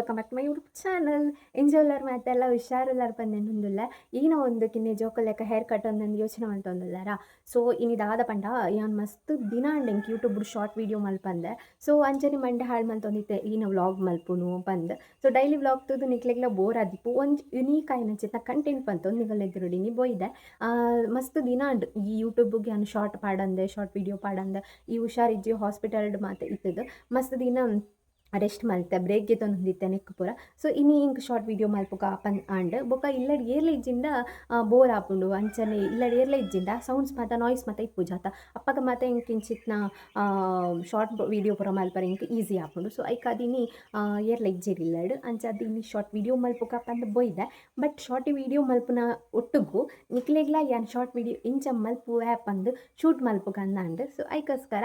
Welcome back to my YouTube channel. ಎಂಜೋಲ್ಲರ್ ಮಾತೆಲ್ಲ ಹುಷಾರೆಲ್ಲರೂ ಬಂದೆನೊಂದುಲ್ಲ ಈನ ಒಂದು ಕಿನ್ನೆ ಜೋಕುಲೆಕ್ಕ ಹೇರ್ ಕಟ್ ಒಂದೊಂದು ಯೋಚನೆ ಮಾಡ್ತೊಂದುಲ್ಲಾರ. ಸೊ ಇನ್ನಿದಾದ ಪಂಡ ಯಾನ್ ಮಸ್ತ್ ದಿನ ಅಂಡೆಂಕ್ ಯೂಟ್ಯೂಬ್ ಶಾರ್ಟ್ ವೀಡಿಯೋ ಮಲ್ಪಂದೆ. ಸೊ ಅಂಚನೆ ಮಂಡೆ ಹಾಳು ಮಲ್ತೊಂದಿತ್ತೆ ಈನ ವ್ಲಾಗ್ ಮಲ್ಪುನು ಬಂದು. ಸೊ ಡೈಲಿ ವ್ಲಾಗ್ ತುದು ನಿಕ್ಲೆಗ್ಲ ಬೋರ್ ಆದಿಪ್ಪು ಒಂದು ಯುನೀಕ್ ಆಯ್ನಂಚಿತ್ತ ಕಂಟೆಂಟ್ ಬಂತು ನಿಗಲ್ ಎದುರುಡಿನಿ ಬೋಯ್ದೆ. ಮಸ್ತ್ ದಿನ ಅಂಡ್ ಈ ಯೂಟ್ಯೂಬ್ಗೆ ನಾನು ಶಾರ್ಟ್ ಪಾಡಂದೆ ಶಾರ್ಟ್ ವೀಡಿಯೋ ಪಾಡಂದೆ ಈ ಹುಷಾರಿಜ್ಜಿ ಹಾಸ್ಪಿಟಲ್ಡ್ ಮಾತು ಇತ್ತದು ಮಸ್ತ್ ದಿನ ರೆಸ್ಟ್ ಮಲ್ತೆ ಬ್ರೇಕ್ಗೆ ತಂದಿತ್ತೆ ನೆಕ್ ಪೂರ. ಸೊ ಇನ್ನು ಇಂಕ್ ಶಾರ್ಟ್ ವೀಡಿಯೋ ಮಲ್ಪುಗ ಪನ್ ಆಂಡ್ ಬೊಕ ಇಲ್ಲಡ್ ಏರ್ಲ ಇಜ್ಜಿಂದ ಬೋರ್ ಆಪುಂಡು ಅಂಚನೆ ಇಲ್ಲಡ್ ಏರ್ಲ ಇಜ್ಜಿಂದ ಸೌಂಡ್ಸ್ ಮಾತ ನಾಯ್ಸ್ ಮಾತ ಇಪ್ಪುಜಾತ ಅಪ್ಪಗ ಮಾತ ಇಂಕ್ ಇಂಚಿತ್ನ ಶಾರ್ಟ್ ವೀಡಿಯೋ ಪೂರ ಮಲ್ಪರೆ ಇಂಕ್ ಈಸಿ ಆಪುಂಡು. ಸೊ ಐಕ್ ಅದಿನಿ ಏರ್ಲ ಇಜ್ಜಿರಿಲ್ಲಡ್ ಅಂಚ ಅದಿನಿ ಶಾರ್ಟ್ ವೀಡಿಯೋ ಮಲ್ಪುಗ ಪಂದ್ ಬೊಯ್ದೆ. ಬಟ್ ಶಾರ್ಟ್ ವೀಡಿಯೋ ಮಲ್ಪುನ ಒಟ್ಟುಗು ನಿಕ್ಲೆಗ್ಲ ಯಾನ್ ಶಾರ್ಟ್ ವೀಡಿಯೋ ಇಂಚ ಮಲ್ಪು ಆ್ಯಪ್ ಅಂದು ಶೂಟ್ ಮಲ್ಪುಗ ಅಂದ್. ಸೊ ಐಕೋಸ್ಕರ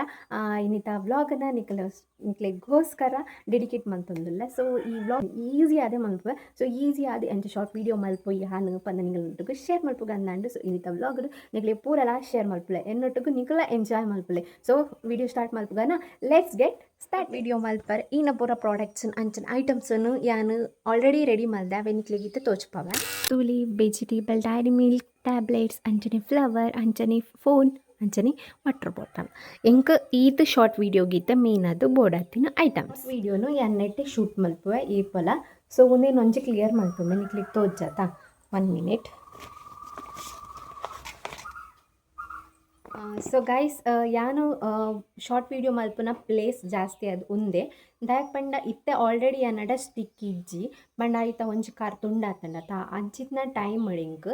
ಇನ್ನಿತ ವ್ಲಾಗನ್ನ ನಿಕ್ಲೆಗೋಸ್ಕರ ಡೆಡಿಕೇಟ್ ಮಲ್ತೊಂದುಲ್ಲ. ಸೊ ಈ ವ್ಲಾಗ್ ಈಸಿ ಆದೆ ಮಲ್ಪುವೆ. ಸೊ ಈಸಿ ಆದೆ ಅಂಚ ಶಾರ್ಟ್ ವೀಡಿಯೋ ಮಲ್ಪು ಯಾನು ಪಂದ ನಿಂಗಲೊಟ್ಟಿಗೆ ಶೇರ್ ಮಲ್ಪುಗ ಅಂದಾಂಡು. ಸೊ ಇನ್ನಿತ ವ್ಲಾಗ್ ನಿಕ್ಲೆ ಪೂರ ಲಾಸ್ಟ್ ಶೇರ್ ಮಲ್ಪುಲೆ ಎನ್ನೊಟ್ಟಿಗೂ ನಿಕ್ಲ ಎಂಜಾಯ್ ಮಲ್ಪುಲೆ. ಸೊ ವೀಡಿಯೋ ಸ್ಟಾರ್ಟ್ ಮಲ್ಪುಗನ ಲೆಟ್ಸ್ ಗೆಟ್ ಸ್ಟಾರ್ಟ್. ವೀಡಿಯೋ ಮಲ್ಪರ್ ಈನ ಪೂರ ಪ್ರಾಡಕ್ಟ್ಸ್ ಅಂಚನ ಐಟಮ್ಸನ್ನು ಯಾನು ಆಲ್ರೆಡಿ ರೆಡಿ ಮಲ್ದೆ ಅವೆ ನಿಕ್ಲೆಗಿತ್ತು ತೋಚ್ಪವೆ. ತೂಲಿ ವೆಜಿಟೇಬಲ್ ಡೈರಿ ಮಿಲ್ಕ್ ಟ್ಯಾಬ್ಲೆಟ್ಸ್ ಅಂಚನೆ ಫ್ಲವರ್ ಅಂಚನೆ ಫೋನ್ ಅಂಚನೆ ವಾಟರ್ ಬಾಟಲ್ ಎಂಕ್ ಈತ್ ಶಾರ್ಟ್ ವೀಡಿಯೋಗಿತ್ತ ಮೇನ್ ಅದು ಬೋಡತ್ತಿನ ಐಟಮ್ಸ್. ವೀಡಿಯೋನು ಎನ್ನೆಟ್ಟೆ ಶೂಟ್ ಮಲ್ಪುವೆ ಈ ಪೊಲ. ಸೊ ಒಂದೇನು ಒಂಜಿ ಕ್ಲಿಯರ್ ಮಲ್ಪುವೆ ನಿಕ್ಲಿಗೆ ತೋಜಾತ 1 minute. ಸೊ ಗೈಸ್ ಯಾನು ಶಾರ್ಟ್ ವೀಡಿಯೋ ಮಲ್ಪುನ ಪ್ಲೇಸ್ ಜಾಸ್ತಿ ಅದು ಒಂದೇ ದಾಯಕ್ ಪಂಡ ಇತ್ತೆ ಆಲ್ರೆಡಿ ಯಾನಡ ಸ್ಟಿಕ್ ಇಜ್ಜಿ ಪಂಡ ಐತ ಒಂಜಿ ಕಾರ್ ತುಂಡಾತಂಡ ತಾ ಅಂಚಿತ್ನ ಟೈಮ್ ಅಡಿಂಕ್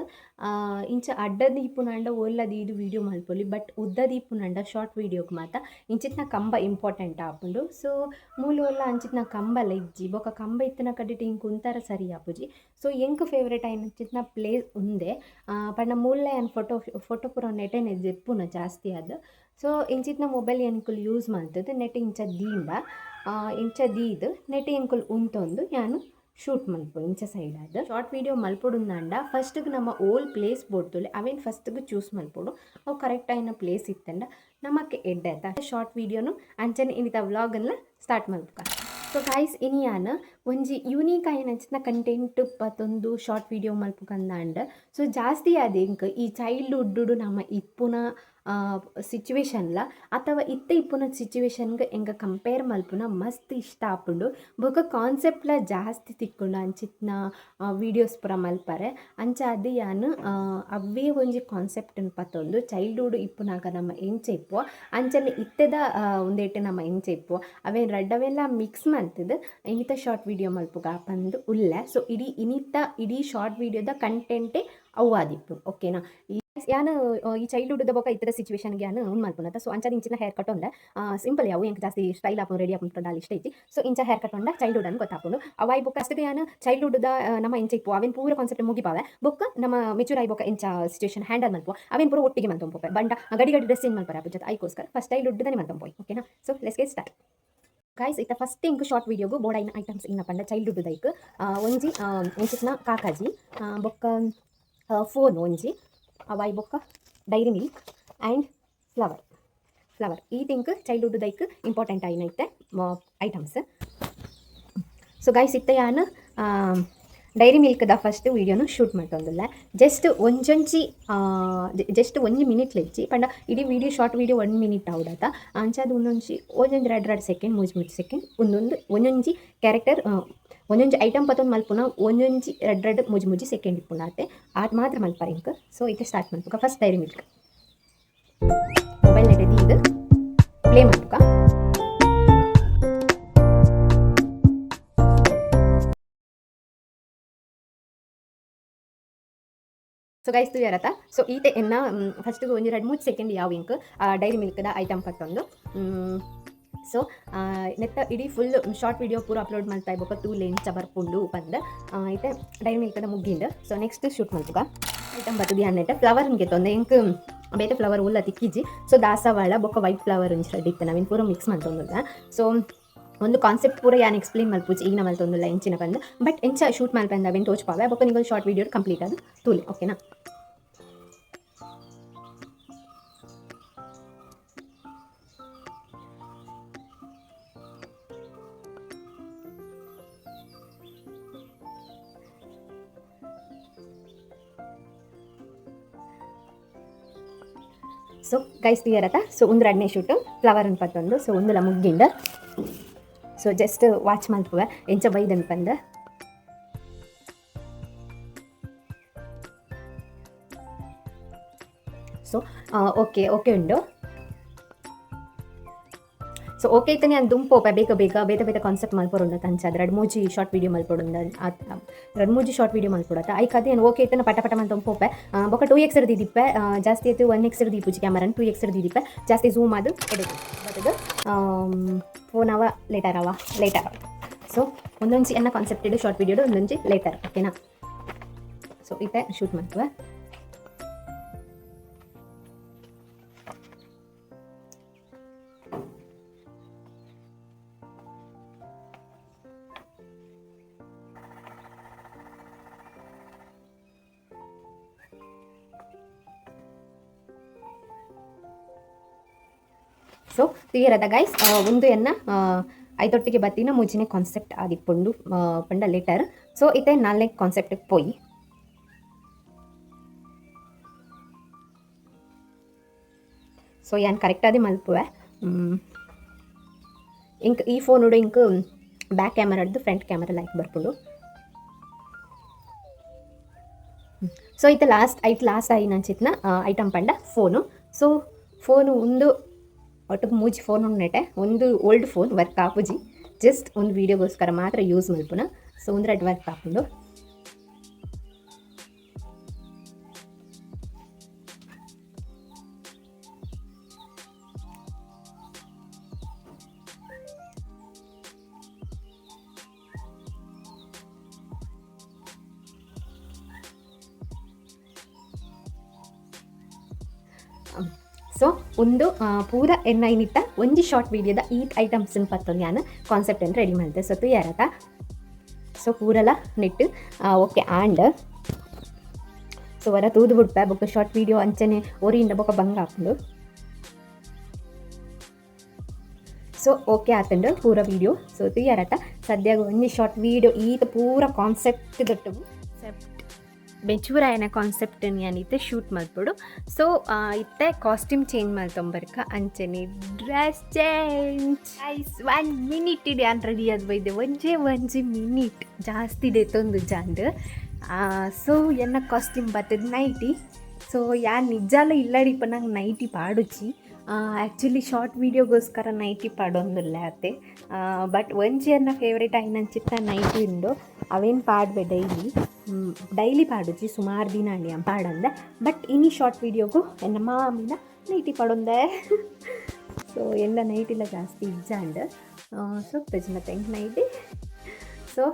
ಇಂಚ ಅಡ್ಡ ದೀಪುನಂಡ ಒಲ್ಲ ದೀದು ವೀಡಿಯೋ ಮಲ್ಪೊಲಿ. ಬಟ್ ಉದ್ದ ದೀಪುನಂಡ ಶಾರ್ಟ್ ವೀಡಿಯೋಗೆ ಮಾತ ಇಂಚಿತ್ನ ಕಂಬ ಇಂಪಾರ್ಟೆಂಟ್ ಆಪುಂಡು. ಸೊ ಮೂಲು ಒಲ್ಲ ಅಂಚಿತ್ನ ಕಂಬಲ ಇಜ್ಜಿ ಬೊಕ ಕಂಬ ಇತ್ತನ ಕಡಿಟ್ಟು ಇಂಕ್ ಉಂತರ ಸರಿ ಆಪುಜಿ. ಸೊ ಎಂಕ್ ಫೇವ್ರೇಟ್ ಆಯ್ನ ಅಂಚಿತ್ನ ಪ್ಲೇಸ್ ಒಂದೇ ಪಂಡ ಮೂಲೆ ಏನು ಫೋಟೋ ಪೂರ ನೆಟೆನೆ ಜೆಪ್ಪುನ ಜಾಸ್ತಿ ಅದು. ಸೊ ಇಂಚಿತ್ನ ಮೊಬೈಲ್ ಎಂಕುಲು ಯೂಸ್ ಮಾಡ್ತದೆ ನೆಟ್ ಇಂಚ ದೀಂಡ ಇಂಚ ದೀದು ನೆಟ್ ಎಂಕುಲು ಉಂತೊಂದು ನಾನು ಶೂಟ್ ಮಲ್ಪು ಇಂಚ ಸೈಡ್ ಅದು. ಶಾರ್ಟ್ ವೀಡಿಯೋ ಮಲ್ಪೊಡುಂದಾಂಡ ಫಸ್ಟ್ಗೆ ನಮ್ಮ ಓಲ್ ಪ್ಲೇಸ್ ಬೋಡ್ತುಲೆ ಅವೇನು ಫಸ್ಟ್ಗೆ ಚೂಸ್ ಮಲ್ಪೊಡು ಅವು ಕರೆಕ್ಟ್ ಆಯ್ನ ಪ್ಲೇಸ್ ಇತ್ತಂಡ ನಮಕ್ಕೆ ಎಡ್ಡಾಯ್ತ ಶಾರ್ಟ್ ವೀಡಿಯೋನು ಅಂಚನೆ ಇನ್ನಿತ ವ್ಲಾಗನ್ನ ಸ್ಟಾರ್ಟ್ ಮಲ್ಪುಕ. ಸೊ ಗೈಸ್ ಇನಿಯಾನ ಒಂಜಿ ಯೂನಿಕ್ ಆಯ್ನ ಅಂಚಿನ ಕಂಟೆಂಟ್ ಪತ್ತೊಂದು ಶಾರ್ಟ್ ವೀಡಿಯೋ ಮಲ್ಪುಕಂದಾಂಡ. ಸೊ ಜಾಸ್ತಿ ಆದ ಇಂಕ್ ಈ ಚೈಲ್ಡ್ಹುಡ್ ನಮ್ಮ ಇಪ್ಪುನ ಸಿಚುವೇಶನ್ಲ ಅಥವಾ ಇತ್ತೆ ಇಪ್ಪುನ ಸಿಚುವೇಶನ್ಗೆ ಎಂಗ ಕಂಪೇರ್ ಮಲ್ಪುನ ಮಸ್ತ್ ಇಷ್ಟ ಆಪುಂಡು. ಬೊಕ ಕಾನ್ಸೆಪ್ಟ್ಲ ಜಾಸ್ತಿ ತಿಕ್ಕೊಂಡು ಅಂಚಿತ್ನ ವೀಡಿಯೋಸ್ ಪೂರ ಮಲ್ಪರೆ ಅಂಚ ಅದು ಯಾನು ಅವೇ ಒಂಜಿ ಕಾನ್ಸೆಪ್ಟನ್ನು ಪತ್ತೊಂದು ಚೈಲ್ಡ್ಹುಡ್ ಇಪ್ಪುನಾಗ ನಮ್ಮ ಎಂಚ ಇಪ್ಪುವ ಅಂಚನೆ ಇತ್ತೆದ ಒಂದೇಟೆ ನಮ್ಮ ಎಂಚ ಇಪ್ಪುವ ಅವೇನು ರಡ್ಡವೆಲ್ಲ ಮಿಕ್ಸ್ ಮಲ್ತದು ಇನ್ನಿತ ಶಾರ್ಟ್ ವೀಡಿಯೋ ಮಲ್ಪುಗ ಪಂದು ಉಲ್ಲೆ. ಸೊ ಇಡೀ ಶಾರ್ಟ್ ವೀಡಿಯೋದ ಕಂಟೆಂಟೇ ಅವು ಆದಿಪ್ಪು ಓಕೆನಾ. ಯಾನು ಈ ಚೈಲ್ಡ್ಹುಡ್ದ ಬೊಕ ಇತ್ತರ ಸಿಚುವೇಶನ್ಗೆ ಯಾನು ಉನ್ ಮಲ್ಪುನತ. ಸೊ ಅಂಚದ ಇಂಚಿನ ಹೇರ್ ಕಟ್ ಒಂದೆ ಸಿಂಪಲ್ ಯಾವು ಎಂಕ್ ಜಾಸ್ತಿ ಸ್ಟೈಲ್ ಆಪು ರೆಡಿ ಆಪುಂಡು ದಾಲ್ ಇಷ್ಟ ಐತಿ. ಸೊ ಇಂಚ ಹೇರ್ ಕಟ್ ಒಂದ ಚೈಲ್ಡ್ಹುಡ್ ಅನ್ನು ಗೊತ್ತಾಪುಂಡು ಅವಾಯ್ ಬೊಕ್ಕ ಅಷ್ಟೇ ಯಾನು ಚೈಲ್ಡ್ಹುಡ್ದ ನಮ್ಮ ಎಂಚ ಇಪ್ಪು ಅವೇನು ಪೂರ ಕಾನ್ಸೆಪ್ಟ್ ಮುಗಿಪಾವೆ ಬೊಕ್ಕ ನಮ್ಮ ಮೆಚೂರ್ ಆಯ್ ಬೊಕ್ಕ ಎಂಚ ಸಿಚುವೇಶನ್ ಹ್ಯಾಂಡಲ್ ಮಲ್ಪುವ ಅವೇನು ಪೂರ ಒಟ್ಟಿಗೆ ಮಲ್ತೊಂಪೋಪೆ ಬಂಡ ಗಡಿ ಡ್ರೆಸ್ ಚೇಂಜ್ ಮಲ್ಪರೆ ಆಪುಜತ್ ಐಕೋಸ್ಕರ ಫಸ್ಟ್ ಚೈಲ್ಡ್ಹುಡ್ದನೇ ಮಲ್ತೊಂಪೋಯ್ ಓಕೆನಾ. So let's get start guys. ಇತ್ತ ಫಸ್ಟ್ ಇಂಕ್ ಶಾರ್ಟ್ ವೀಡಿಯೋಗು ಬೋಡೈನ ಐಟಮ್ಸ್ ಇನ್ನ ಪಂಡ ಚೈಲ್ಡ್ಹುಡ್ ದೈಕ್ ಒಂಜಿ ಎಂಚಿತ್ನ ಕಾಕಾಜಿ ಬೊಕ್ಕ ಫೋನ್ ಒಂಜಿ ಅವಾಯ್ ಬೊಕ್ಕ ಡೈರಿ ಮಿಲ್ಕ್ ಆ್ಯಂಡ್ ಫ್ಲವರ್ ಈ ತಿಂಕ್ ಚೈಲ್ಡ್ಹುಡ್ ದೈಕ್ ಇಂಪಾರ್ಟೆಂಟ್ ಆಯ್ನೈತೆ ಐಟಮ್ಸ್. ಸೊ ಗೈಸ್ ಇತ್ತ ಯಾನು ಡೈರಿ ಮಿಲ್ಕ್ದ ಫಸ್ಟ್ ವೀಡಿಯೋನು ಶೂಟ್ ಮಾಡ್ತೊಂದಿಲ್ಲ ಜಸ್ಟ್ ಒಂಜಿ ಮಿನಿಟ್ ಲೆಜ್ಜಿ ಪಂಡ ಇಡೀ ವೀಡಿಯೋ ಶಾರ್ಟ್ ವೀಡಿಯೋ 1 minute ಆವುಡಾತ ಅಂಚಾದ ಒಂದೊಂದು 2 ಸೆಕೆಂಡ್ 3 ಸೆಕೆಂಡ್ ಒಂದೊಂಜಿ ಕ್ಯಾರೆಕ್ಟರ್ ಒಂದೊಂಜಿ ಐಟಮ್ ಪತ್ತೊಂದು ಮಲ್ಪುನ ಒಂದೊಂಜಿ 2 ಸೆಕೆಂಡ್ ಇಪ್ಪುನಾತೆ ಅದು ಮಾತ್ರ ಮಲ್ಪರ ಇಂಕ್. ಸೊ ಇದು ಸ್ಟಾರ್ಟ್ ಮಲ್ಪುಕ ಫಸ್ಟ್ ಡೈರಿ ಮಿಲ್ಕ್ ಮೊಬೈಲ್ ನೆಟೆದಿ ಇದು ಪ್ಲೇ ಮಲ್ಪುಕ. ಸೊ ಗೈಸ್ ತುಯಾರತ. ಸೊ ಈತೆ ಎನ್ನ ಫಸ್ಟ್ಗೆ ಒಂಜಿ 2-3 ಸೆಕೆಂಡ್ ಯಾವ ಇಂಕ್ ಡೈರಿ ಮಿಲ್ಕ್ದ ಐಟಮ್ ಪತ್ತೊಂದು. ಸೊ ನೆತ್ತ ಇಡೀ ಫುಲ್ ಶಾರ್ಟ್ ವೀಡಿಯೋ ಪೂರ ಅಪ್ಲೋಡ್ ಮಾಡ್ತಾ ಇರ್ಬೇಕು ತೂ ಲೆಂಚ ಬರ್ಪುಂಡು ಬಂದು ಐತೆ ಡೈರಿ ಮಿಲ್ಕ್ದ ಮುಗಿಂದು. ಸೊ ನೆಕ್ಸ್ಟ್ ಶೂಟ್ ಮಲ್ಪುಗ ಐಟಮ್ ಬರ್ತದೆ ಅನ್ನೆಟ್ಟ ಫ್ಲವರ್ ಹಿಂಗೆ ತೊಂದೆ ಇಂಕ್ ಬೇತೆ ಫ್ಲವರ್ ಉಲ್ಲ ತಿಕ್ಕಿಜಿ. ಸೊ ದಾಸವಾಳ ಬೊಕ್ಕ ವೈಟ್ ಫ್ಲವರ್ ಒಂಜಿ ರೆಡ್ ಇತ್ತು ನಾವೇನು ಪೂರ ಮಿಕ್ಸ್ ಮಾಡ್ತೊಂದಿಲ್ಲ. ಸೊ ಒಂದು ಕಾನ್ಸೆಪ್ಟ್ ಪೂರ ಯಾನು ಎಕ್ಸ್ಪ್ಲೇನ್ ಮಲ್ಪುಜಿ ಈಗ ಮಲ್ತೊಂದಿಲ್ಲ ಎಂಚಿನ ಬಂದು ಬಟ್ ಎಂಚ ಶೂಟ್ ಮಲ್ಪಂದ ಅವೇನು ತೋಚ್ಪಾವೆ ಬೊಕ್ಕ ನೀವು ಶಾರ್ಟ್ ವೀಡಿಯೋ ಕಂಪ್ಲೀಟ್ ಅದು ತೂಲೆ ಓಕೆನಾ. ಸೊ ಗೈಸ್ ಕ್ಲಿಯರ್ ಸೊ ಒಂದು ಎರಡನೇ ಶೂಟು ಫ್ಲವರ್ ಅನ್ಪತ್ತೊಂದು ಸೊ ಒಂದುಲ ಮುಗ್ಗಿಂಡ ಸೊ ಜಸ್ಟ್ ವಾಚ್ ಮಲ್ಪುವ ಎಂಚ ಬೈದ್ ಅನ್ಪಂದ ಸೊ ಓಕೆ ಉಂಡು ಸೊ ಓಕೆ ಇತ್ತನೆ ಅದು ದುಂಪೋಪ ಬೇಗ ಬೇತೆ ಕಾನ್ಸೆಪ್ಟ್ ಮಲ್ಪೊರುಂಡ ತಂಚ ಅದು 2-3 ಶಾರ್ಟ್ ವೀಡಿಯೋ ಮಲ್ಪೊಡುಂಡ 2-3 ಶಾರ್ಟ್ ವೀಡಿಯೋ ಮಲ್ಪೊಡತ್ತ ಐಕ್ ಅದೇ ಓಕೆ ಇತ್ತನೆ ಪಟ ಮಂತ ದುಂಪೋಪೆ ಬೊಕ 2x ದೀದಿಪ್ಪೆ ಜಾಸ್ತಿ ಆಯ್ತು 1x ದೀಪುಜಿ ಕ್ಯಾಮರನ್ 2x ದೀದಿಪ್ಪೆ ಜಾಸ್ತಿ ಝೂಮ್ ಅದು ಎಡಿಟ್ ಬಟ್ ಇದು ಫೋನ್ ಲೇಟರ್ ಸೊ ಒಂದೊಂದು ಎನ್ನ ಕಾನ್ಸೆಪ್ಟ್ ಇಡು ಶಾರ್ಟ್ ವೀಡಿಯೋಡು ಒಂದೊಂದು ಲೇಟರ್ ಓಕೆನಾ ಸೊ ಇತ್ತೆ ಶೂಟ್ ಮಾಡ್ತೇವೆ ಸೊ ಕ್ಲಿಯರ್ ಅದ ಗೈಸ್ ಒಂದು ಎನ್ನ ಐದೊಟ್ಟಿಗೆ ಬತ್ತಿನ ಮುಜಿನೆ ಕಾನ್ಸೆಪ್ಟ್ ಆದಿಪ್ಪುಂಡು ಪಂಡ ಲೆಟರ್ ಸೊ ಇತ್ತೆ 4ನೇ ಕಾನ್ಸೆಪ್ಟ್ ಪೋಯಿ ಸೊ ಯಾನ್ ಕರೆಕ್ಟ್ ಆದಿ ಮಲ್ಪುವೆ ಇಂಕ್ ಈ ಫೋನ್ ಉಡು ಇಂಕ್ ಬ್ಯಾಕ್ ಕ್ಯಾಮರಾಡ್ದು ಫ್ರಂಟ್ ಕ್ಯಾಮರಾ ಲೈಕ್ ಬರ್ಪುಂಡು ಸೊ ಇತ್ತೆ ಲಾಸ್ಟ್ ಆಯಿ ನಂಚಿತ್ನ ಐಟಮ್ ಪಂಡ ಫೋನು ಸೊ ಫೋನು ಒಂದು ಒಟ್ಟಿಗೆ ಮೂಜಿ ಫೋನ್ ಉಂಡೆಟೆ ಒಂದು ಓಲ್ಡ್ ಫೋನ್ ವರ್ಕ್ ಆಪುಜಿ ಜಸ್ಟ್ ಒಂದು ವೀಡಿಯೋಗೋಸ್ಕರ ಮಾತ್ರ ಯೂಸ್ ಮಲ್ಪುನ ಸೊ ಒಂದು ರೆಡ್ ವರ್ಕ್ ಆಪುಂಡು ಸೊ ಒಂದು ಪೂರ ಎನ್ನೈನಿತ್ತ ಒಂಜಿ ಶಾರ್ಟ್ ವೀಡಿಯೋದ ಈ ಐಟಮ್ಸ್ ಪತ್ತೊಂದು ಯಾನು ಕಾನ್ಸೆಪ್ಟ್ ಅಂತ ರೆಡಿ ಮಾಡಿದೆ ಸೊ ಯಾರತ್ತ ಸೊ ಪೂರಲ ನೆಟ್ಟು ಓಕೆ ಆ್ಯಂಡ್ ಸೊ ವರ ತೂದು ಬಿಡ್ಪೆ ಬೊಕ್ಕ ಶಾರ್ಟ್ ವೀಡಿಯೋ ಅಂಚನೆ ಒರಿಯಿಂದ ಬೊಕ್ಕ ಬಂಗ ಹಾಕೊಂಡು ಸೊ ಓಕೆ ಆತಂಡು ಪೂರ ವೀಡಿಯೋ ಸೊ ಯಾರತ್ತ ಸದ್ಯಾಗ ಒಂಜಿ ಶಾರ್ಟ್ ವೀಡಿಯೋ ಈತ ಪೂರ ಕಾನ್ಸೆಪ್ಟ್ ದೊಟ್ಟು ಮೆಚೂರ್ ಆಯ್ನ ಕಾನ್ಸೆಪ್ಟ್ ಏನಿತ್ತೆ ಶೂಟ್ ಮಾಡ್ಬಿಡು ಸೊ ಇತ್ತೆ ಕಾಸ್ಟ್ಯೂಮ್ ಚೇಂಜ್ ಮಾಡ್ತೊಂಬರ್ಕ ಅಂಚನೆ ಡ್ರೆಸ್ ಚೇಂಜ್ 1 ಮಿನಿಟ್ ಇದೆ ಅಂತ ರೆಡಿ ಅದು ಬೈದೆ ಒಂಜೆ ಮಿನಿಟ್ ಜಾಸ್ತಿ ಇದೆ ತೊಂದು ಜಾಂಡ್ ಸೊ ಎನ್ನ ಕಾಸ್ಟ್ಯೂಮ್ ಬರ್ತದೆ ನೈಟಿ ಸೊ ನಿಜಾಲ ಇಲ್ಲಡಿಪ್ಪ ನಂಗೆ ನೈಟಿ ಪಾಡುಚಿ ಆ್ಯಕ್ಚುಲಿ ಶಾರ್ಟ್ ವೀಡಿಯೋಗೋಸ್ಕರ ನೈಟಿ ಪಾಡೊಂದಿಲ್ಲ ಅತ್ತೆ ಬಟ್ ಒಂಜಿ ಅನ್ನ ಫೇವ್ರೇಟ್ ಆಯ್ನಂಚಿತ್ತ ನೈಟಿ ಉಂಡು ಅವೇನು ಪಾಡ್ಬೆ ಡೈಲಿ ಪಾಡುಜಿ ಸುಮಾರು ದಿನ ಅಣ್ಣಿ ಪಾಡಂದೆ ಬಟ್ ಇನಿ ಶಾರ್ಟ್ ವೀಡಿಯೋಗು ಎನ್ನ ಮಾಮಿನ ನೈಟಿ ಪಾಡೊಂದೆ ಸೊ ಎಲ್ಲ ನೈಟಿಲ್ಲ ಜಾಸ್ತಿ ಇಜ್ಜಾಂಡ್ ಸೊ ಪ್ರಜನ ತೆಂಗ್ ನೈಟಿ ಸೊ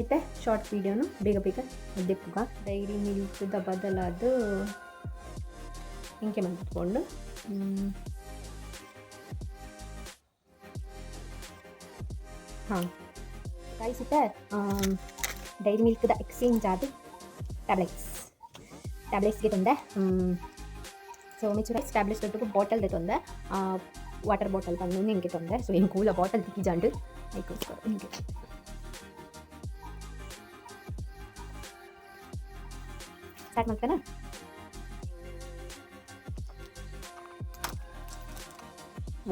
ಐತೆ ಶಾರ್ಟ್ ವೀಡಿಯೋನು ಬೇಗ ದೆಪ್ಪುಗ ಡೈಲಿ ಮಿಲ್ಕ್ದ ಬದಲಾದ ಹಿಂಗೆ ಮಾಡ್ಕೊಂಡು ಹಾಂ ಕಾಯಿಸುತ್ತೆ ಡೈರಿ ಮಿಲ್ಕ್ದ ಎಕ್ಸ್ಚೇಂಜ್ ಆದ ಟ್ಯಾಬ್ಲೆಟ್ಸ್ಗೆ ತಂದೆ ಸೊ ಮೆಚೂರೈಸ್ ಟ್ಯಾಬ್ಲೆಟ್ಸ್ ತೊಟ್ಟು ಬಾಟಲ್ದೆ ತಂದೆ ವಾಟರ್ ಬಾಟಲ್ ತಂದು ಹಿಂಗೆ ತಂದೆ ಸೊ ಏನು ಕೂಲ ಬಾಟಲ್ ತಿಕ್ಕಿ ಜಾಂಡು ಅದಕ್ಕೋಸ್ಕರ ಹಿಂಗೆ ಸ್ಟಾರ್ಟ್ ಮಾಡ್ತಾನೆ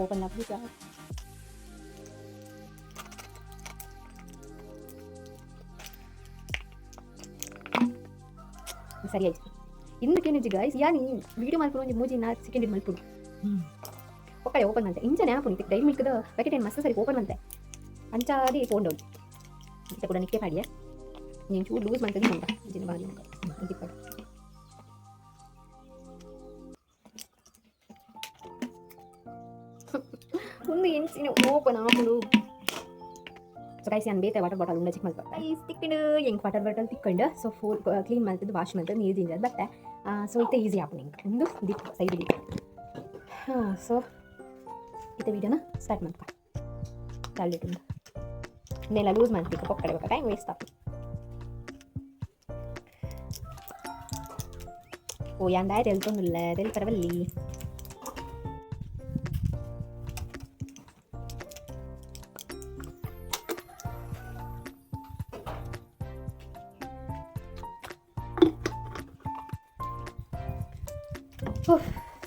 ಓಪನ್ ಆಗ್ಬಿಟ್ಟು ಸರಿ ಆಯ್ತು ಇಂದಕ್ಕೇನಿಜಿ ಗಾಯ್ಸ್ ಯಾನಿ ವೀಡಿಯೋ ಮಾಡ್ಕೊಂಡು ಒಂದು 3-4 ಸೆಕೆಂಡ್ ಮಲ್ಪುಡು ಒಕ್ಕಡೆ ಓಪನ್ ಅಂತೆ ಇಂಚನೆ ಆಪುನಿ ಡೈರಿ ಮಿಲ್ಕ್ದ ಪ್ಯಾಕೆಟ್ ಏನು ಮಸ್ತ್ ಸರಿ ಓಪನ್ ಅಂತೆ ಅಂಚಾದಿ ಫೋನ್ ಡೌನ್ ಇಂತ ಕೂಡ ನಿಕ್ಕೆ ಪಾಡಿಯ ನೀನು ಚೂರು ಲೂಸ್ ಮಾಡ್ತೀನಿ ಅಂತ ಜಿನ ಬಾಗಿ ಇಂತಿ ಪಾಡು ಒಂದು ಎಂಚಿನ ಓಪನ್ ಆಪುಡು ಸೊ ಗೈಸ್ ನಾನು ಬೇತೆ ವಾಟರ್ ಬಾಟಲ್ ಉಂಡ ಚಿಕ್ಕ ಮಲ್ಪ ಗೈಸ್ ತಿಕ್ಕೊಂಡು ಹೆಂಗೆ ವಾಟರ್ ಬಾಟಲ್ ತಿಕ್ಕೊಂಡು ಸೊ ಫುಲ್ ಕ್ಲೀನ್ ಮಾಡ್ತಿದ್ದು ವಾಶ್ ಮಾಡ್ತಿದ್ದು ನೀರು ತಿಂಜದು ಬತ್ತೆ ಸೊ ಇತ್ತೆ ಈಸಿ ಆಪು ನಿಂಗೆ ಒಂದು ದಿಕ್ಕು ಸೈಡಿಗೆ ಸೊ ಇತ್ತೆ ವೀಡಿಯೋನ ಸ್ಟಾರ್ಟ್ ಮಾಡ್ಕ ಟ್ಯಾಬ್ಲೆಟ್ ಉಂಟು ಇನ್ನೆಲ್ಲ ಲೂಸ್ ಮಾಡ್ತಿಕ್ಕ ಪಕ್ಕಡೆ ಬೇಕಾ ಟೈಮ್ ವೇಸ್ಟ್ ಆಪು ಓ ಯಾಂದಾಯ ತೆಲ್ತೊಂದಿಲ್ಲ ತೆಲ್ಪರವಲ್ಲಿ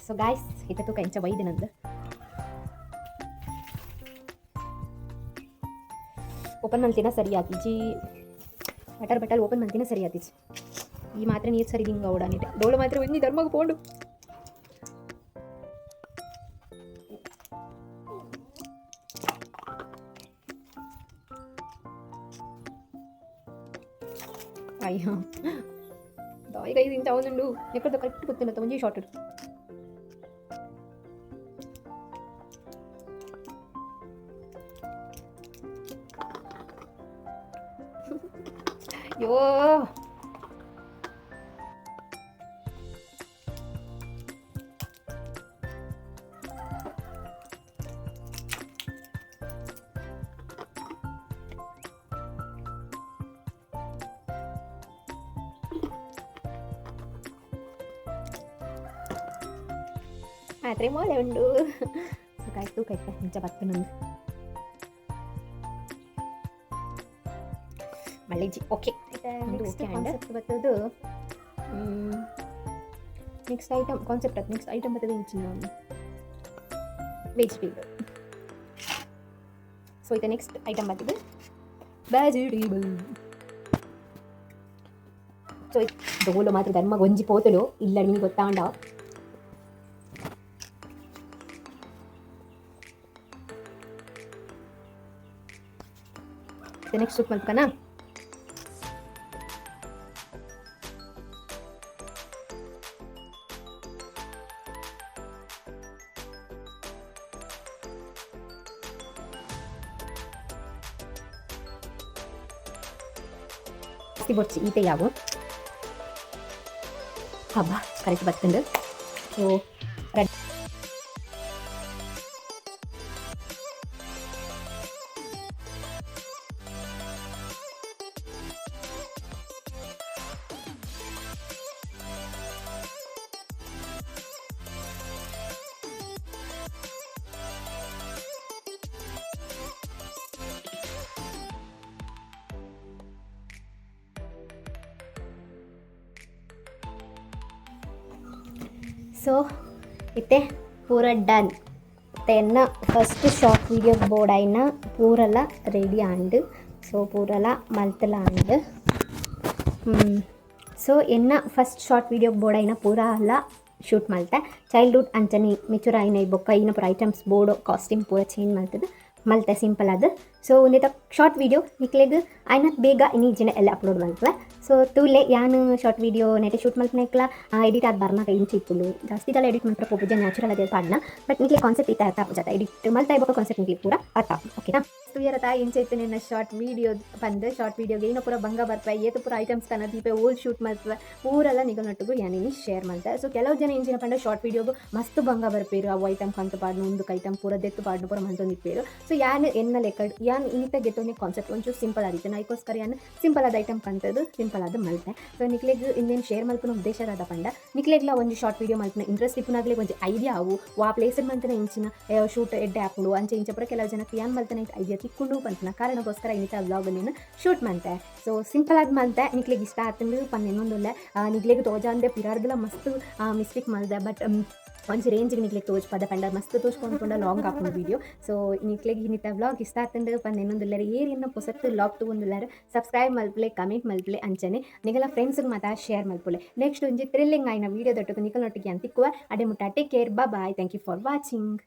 ಸೊ ಗಾಯ್ಸ್ ಇತ್ತ ತೂಕ ಇಂಚ ವೈದಿನಂದು ಓಪನ್ ಮಲ್ತಿನ ಸರಿ ಆತಿಜಿ ಬಟಲ್ ಓಪನ್ ಮಲ್ತಿನ ಸರಿ ಆತಿಜಿ ಈ ಮಾತ್ರ ನೀರು ಸರಿ ಹಿಂಗೆ ಓಡಾನಿಟ್ಟೆ ಡೋಳು ಮಾತ್ರ ಒಂದಿ ಧರ್ಮಕ್ಕೆ ಪೋಂಡು ಅಯ್ಯೋ దాయిగా ఇది ఇంత అవునండు ఎక్కడో కరెక్ట్ గుర్తున్నది మంచి షార్ట్ యో ಮಾತ್ರೆ ಮೋಳೆ ಉಂಡು ಕಾಯ್ತು ಕಾಯ್ತಾ ಇಂಚ ಬತ್ತು ನಂದು ಮಳ್ಳಿಜಿ ಓಕೆ ಓಕೆ ಕಾನ್ಸೆಪ್ಟ್ ಬರ್ತದು ನೆಕ್ಸ್ಟ್ ಐಟಮ್ ಕಾನ್ಸೆಪ್ಟ್ ಅದು ನೆಕ್ಸ್ಟ್ ಐಟಮ್ ಬರ್ತದೆ ಇಂಚಿನ ವೆಜಿಟೇಬಲ್ ಸೊ ಇದು ನೆಕ್ಸ್ಟ್ ಐಟಮ್ ಬರ್ತದೆ ವೆಜಿಟೇಬಲ್ ಸೊ ಡೋಲು ಮಾತ್ರ ಧರ್ಮ ಗೊಂಜಿ ಪೋತಲು ಇಲ್ಲ ನಿಮಗೆ ಗೊತ್ತಾಂಡ ನೆಕ್ಸ್ಟ್ ಸೂಪ್ ಮಲ್ಕನಾ ಬೊಚ್ಚಿ ಈತೆ ಯಾವ ಹಬ್ಬ ಕರೆಕ್ಟ್ ಬರ್ತಂಡು ಸೊ ರೆಡ್ ಸೊ ಇತ್ತೆ ಪೂರ ಡನ್ ತೆನ್ನ ಫಸ್ಟ್ ಶಾರ್ಟ್ ವೀಡಿಯೋ ಬೋರ್ಡ್ అయిన ಪೂರಲ ರೆಡಿ ಆಂಡ್ ಸೊ ಪೂರಲ ಮಲ್ತಲ ಆಂಡ್ ಸೊ ಎನ್ನ ಫಸ್ಟ್ ಶಾರ್ಟ್ ವೀಡಿಯೋ ಬೋರ್ಡ್ అయిన ಪೂರಲ ಶೂಟ್ ಮಲ್ತೆ ಚೈಲ್ಡ್ಹುಡ್ ಅಂಚನೆ ಮೆಚೂರ್ ಆಯ್ನ ಬೊಕ್ಕ ಇನ್ನ ಪೂರ ಐಟಮ್ಸ್ ಬೋರ್ಡ್ ಕಾಸ್ಟ್ಯೂಮ್ ಪೂರ ಚೇಂಜ್ ಮಲ್ತದ ಮಲ್ತೆ ಸಿಂಪಲ್ ಅದು ಸೊ ಒಂದೇತ ಶಾರ್ಟ್ ವೀಡಿಯೋ ನಿಕ್ಲೆಗ್ ಆಯ್ನ ಬೇಗ ಇನ್ನೀಜಿನ ಎಲ್ಲ ಅಪ್ಲೋಡ್ ಮಲ್ತವೆ ಸೊ ತೂಲೆ ಯಾನು ಶಾರ್ಟ್ ವೀಡಿಯೋ ನೆಟೆ ಶೂಟ್ ಮಲ್ಪನೆಕ್ಲ ಎಡಿಟ್ ಆದ ಬರ್ನಾಗ ಇಂಚ ಇಪ್ಪುಲು ಜಾಸ್ತಿ ಎಲ್ಲ ಎಡಿಟ್ ಮಾಡ್ತಾರೆ ಪೂಜೆ ನ್ಯಾಚುರಲ್ ಅದೇ ಪಾಡ್ನ ಬಟ್ ನಿಕ್ಲೆ ಕಾನ್ಸೆಪ್ಟ್ ಇತ್ತ ಅರ್ಥ ಆಪುಜಾತ ಎಡಿಟ್ ಮಲ್ತಾ ಇಬ್ಬ ಕಾನ್ಸೆಪ್ಟ್ ನಿಕ್ಲಿ ಪೂರ ಅರ್ಥ ಓಕೆನಾ ತುಯರತ ಇಂಚ ಇತ್ತು ನಿನ್ನ ಶಾರ್ಟ್ ವೀಡಿಯೋ ಬಂದು ಶಾರ್ಟ್ ವೀಡಿಯೋಗೆ ಏನೋ ಪೂರ ಬಂಗ ಬರ್ತವೆ ಏತು ಪೂರ ಐಟಮ್ಸ್ ತನ ದೀಪೆ ಓಲ್ಡ್ ಶೂಟ್ ಮಲ್ತವೆ ಊರೆಲ್ಲ ನಿಗನೊಟ್ಟಿಗೂ ಯಾನೇನಿ ಶೇರ್ ಮಾಡ್ತಾರೆ ಸೊ ಕೆಲವು ಜನ ಇಂಚಿನ ಪಂಡ ಶಾರ್ಟ್ ವೀಡಿಯೋಗು ಮಸ್ತ್ ಬಂಗ ಬರ್ಪೇರು ಅವು ಐಟಮ್ ಕಂತು ಪಾಡ್ನು ಒಂದಕ್ಕೆ ಐಟಮ್ ಪೂರ ದೆತ್ತು ಪಾಡ್ನು ಪೂರ ಮಂತೊಂದಿಪ್ಪೇರು ಸೊ ಯಾನು ಎನ್ನ ಲೆಕ್ಕ ಯಾನ್ ಇನ್ನಿತ ಗೆತ್ತೋನಿ ಕಾನ್ಸೆಪ್ಟ್ ಒಂಚೂರು ಸಿಂಪಲ್ ಆದಿತ್ತು ನೈಕೋಸ್ಕರ ಯಾನು ಸಿಂಪಲ್ ಆದ ಐಟಮ್ ಕಂತದ್ದು ಸಿಂಪಲ್ ಆದ ಮಲ್ತೆ ಸೊ ನಿಕ್ಲೆಗ್ ಇನ್ನೇನು ಶೇರ್ ಮಲ್ಪನ ಉದ್ದೇಶ ಅದ ಪಂಡ ನಿಕ್ಲೆಗ್ಲ ಒಂದು ಶಾರ್ಟ್ ವೀಡಿಯೋ ಮಲ್ಪನ ಇಂಟ್ರೆಸ್ಟ್ ಇಪ್ಪನಾಗ್ಲಿ ಒಂದು ಐಡಿಯಾ ಅವು ಆ ಪ್ಲೇಸಲ್ಲಿ ಮಂತನ ಇಂಚಿನ ಶೂಟ್ ಎಡ್ಡೆ ಹಾಕೊಂಡು ಅಂಚೆ ಇಂಚ ಪೂರ ಕೆಲವು ಜನಕ್ಕೆ ಯಾನ್ ಮಲ್ತನ ಐಡಿಯಾ ತಿಕ್ಕೊಂಡು ಪಂತನ ಕಾರಣಕ್ಕೋಸ್ಕರ ಇನ್ನಿತ ವ್ಲಾಗನ್ನು ಶೂಟ್ ಮಾಡ್ತೆ ಸೊ ಸಿಂಪಲ್ ಆದ ಮಲ್ತೆ ನಿಕ್ಲೆಗ್ ಇಷ್ಟ ಆಗ್ತಂದು ಪನ್ ಇನ್ನೊಂದೊಳ್ಳೆ ನಿಕ್ಲೆಗ್ ತೋಜ ಅಂದೆ ಪಿರಾರ್ದೆಲ್ಲ ಮಸ್ತ್ ಮಿಸ್ಟೇಕ್ ಮಾಡಿದೆ ಬಟ್ ಒಂಚು ರೇಂಜಿಗೆ ನಿಕ್ಲೆಗ್ ತೋಚ್ಪದ ಪಂಡ ಮಸ್ತ್ ತೋಚ್ಕೊಂಡು ಲಾಂಗ್ ಹಾಕೊಂಡು ವೀಡಿಯೋ ಸೊ ನಿಕ್ಲೆಗ್ ಇನ್ನಿತ ವ್ಲಾಗ್ ಇಷ್ಟ ಆಗ್ತಂದು ಪನ್ ಇನ್ನೊಂದುಲ್ಲಾರೆ ಏರಿನ ಪೊಸತ್ತು ಲಾಗ್ ತಗೊಂಡುಲ್ಲಾರೆ ಸಬ್ಸ್ಕ್ರೈಬ್ ಮಲ್ಪಲೆ ಕಮೆಂಟ್ ಮಲ್ಪಲೆ ಅಂಚನೆ ನಿಗಲ ಫ್ರೆಂಡ್ಸ್ಗೆ ಮಾತಾ ಶೇರ್ ಮಲ್ಪಲೆ ನೆಕ್ಸ್ಟ್ ಒಂಜಿ ಥ್ರಿಲ್ಲಿಂಗ್ ಆಯ್ನ ವೀಡಿಯೋ ದೊಟ್ಟಕ್ಕೆ ನಿಕಲ್ನೊಟ್ಟಿಗೆ ಅಂತಿಕ್ಕುವ ಅಡೆ ಮುಟ್ಟ take care bye thank you for watching.